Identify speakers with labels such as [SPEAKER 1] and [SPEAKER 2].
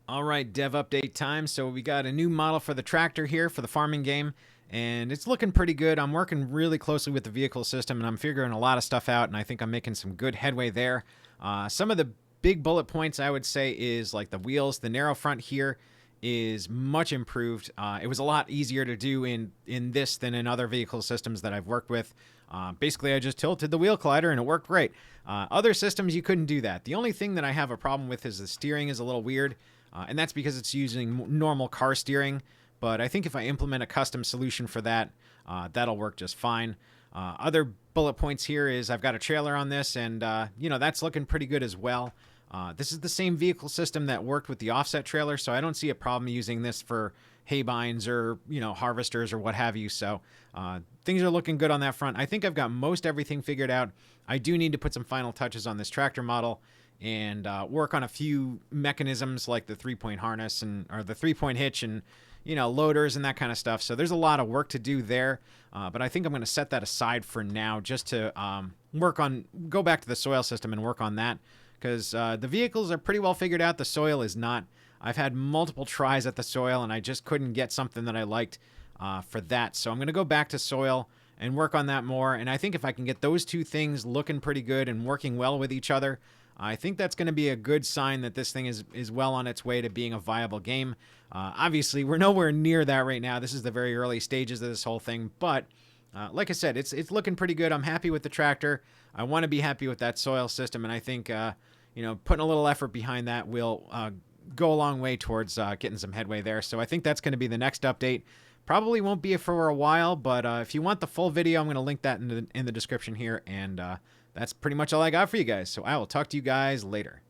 [SPEAKER 1] All right, dev update time. So we got a new model for the tractor here for the farming game, and it's looking pretty good. I'm working really closely with the vehicle system, and I'm figuring a lot of stuff out, and I think I'm making some good headway there. Some of the big bullet points I would say is like the wheels. The narrow front here is much improved. It was a lot easier to do in this than in other vehicle systems that I've worked with. Basically, I just tilted the wheel collider and it worked great. Other systems, you couldn't do that. The only thing that I have a problem with is the steering is a little weird. And that's because it's using normal car steering. But I think if I implement a custom solution for that, that'll work just fine. Other bullet points here is I've got a trailer on this, and that's looking pretty good as well. This is the same vehicle system that worked with the offset trailer, so I don't see a problem using this for hay binds or harvesters or what have you. So things are looking good on that front. I think I've got most everything figured out. I do need to put some final touches on this tractor model and work on a few mechanisms like the 3-point harness or the 3-point hitch and loaders and that kind of stuff. So there's a lot of work to do there, but I think I'm going to set that aside for now just to go back to the soil system and work on that because the vehicles are pretty well figured out. The soil is not. I've had multiple tries at the soil and I just couldn't get something that I liked for that. So I'm going to go back to soil and work on that more. And I think if I can get those two things looking pretty good and working well with each other, I think that's going to be a good sign that this thing is well on its way to being a viable game. Obviously, we're nowhere near that right now. This is the very early stages of this whole thing. But like I said, it's looking pretty good. I'm happy with the tractor. I want to be happy with that soil system. And I think, putting a little effort behind that will go a long way towards getting some headway there. So I think that's going to be the next update. Probably won't be for a while, but if you want the full video, I'm going to link that in the description here. And that's pretty much all I got for you guys. So I will talk to you guys later.